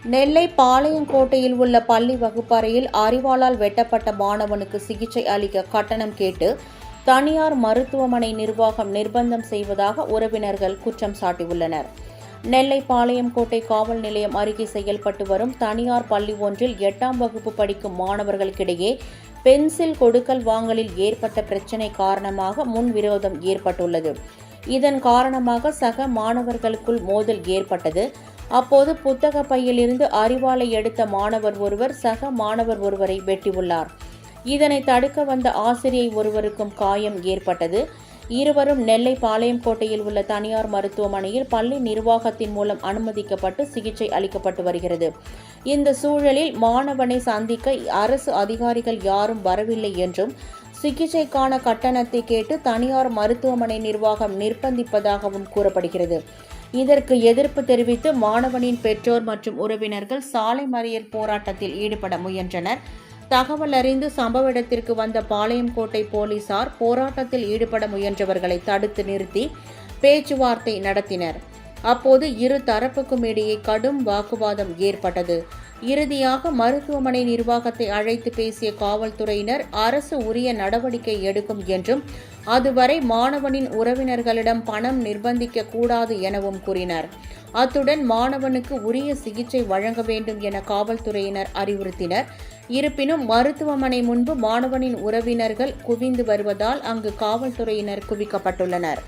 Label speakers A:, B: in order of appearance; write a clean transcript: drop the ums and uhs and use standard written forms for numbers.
A: நெல்லை பாளையங்கோட்டையில் உள்ள பள்ளி வகுப்பறையில் அரிவாளால் வெட்டப்பட்ட மாணவனுக்கு சிகிச்சை அளிக்க கட்டணம் கேட்டு தனியார் மருத்துவமனை நிர்வாகம் நிர்பந்தம் செய்வதாக உறவினர்கள் குற்றம் சாட்டியுள்ளனர். நெல்லை பாளையங்கோட்டை காவல் நிலையம் அருகே செயல்பட்டு வரும் தனியார் பள்ளி ஒன்றில் 8ஆம் வகுப்பு படிக்கும் மாணவர்களுக்கிடையே பென்சில் கொடுக்கல் வாங்கலில் ஏற்பட்ட பிரச்சினை காரணமாக முன்விரோதம் ஏற்பட்டுள்ளது. இதன் காரணமாக சக மாணவர்களுக்குள் மோதல் ஏற்பட்டது. அப்போது புத்தக பையிலிருந்து அரிவாளை எடுத்த மாணவர் ஒருவர் சக மாணவர் ஒருவரை வெட்டியுள்ளார். இதனை தடுக்க வந்த ஆசிரியை ஒருவருக்கும் காயம் ஏற்பட்டது. இருவரும் நெல்லை பாளையங்கோட்டையில் உள்ள தனியார் மருத்துவமனையில் பள்ளி நிர்வாகத்தின் மூலம் அனுமதிக்கப்பட்டு சிகிச்சை அளிக்கப்பட்டு வருகிறது. இந்த சூழலில் மாணவனை சந்திக்க அரசு அதிகாரிகள் யாரும் வரவில்லை என்றும் சிகிச்சைக்கான கட்டணத்தை கேட்டு தனியார் மருத்துவமனை நிர்வாகம் நிர்பந்திப்பதாகவும் கூறப்படுகிறது. இதற்கு எதிர்ப்பு தெரிவித்து மாணவனின் பெற்றோர் மற்றும் உறவினர்கள் சாலை மறியல் போராட்டத்தில் ஈடுபட முயன்றனர். தகவல் அறிந்து சம்பவ இடத்திற்கு வந்த பாளையங்கோட்டை போலீசார் போராட்டத்தில் ஈடுபட முயன்றவர்களை தடுத்து நிறுத்தி பேச்சுவார்த்தை நடத்தினர். அப்போது இரு தரப்புக்கும் இடையே கடும் வாக்குவாதம் ஏற்பட்டது. இறுதியாக மருத்துவமனை நிர்வாகத்தை அழைத்து பேசிய காவல்துறையினர் அரசு உரிய நடவடிக்கை எடுக்கும் என்றும் அதுவரை மாணவனின் உறவினர்களிடம் பணம் நிர்பந்திக்க கூடாது எனவும் கூறினர். அத்துடன் மாணவனுக்கு உரிய சிகிச்சை வழங்க வேண்டும் என காவல்துறையினர் அறிவுறுத்தினர். இருப்பினும் மருத்துவமனை முன்பு மாணவனின் உறவினர்கள் குவிந்து வருவதால் அங்கு காவல்துறையினர் குவிக்கப்பட்டுள்ளனர்.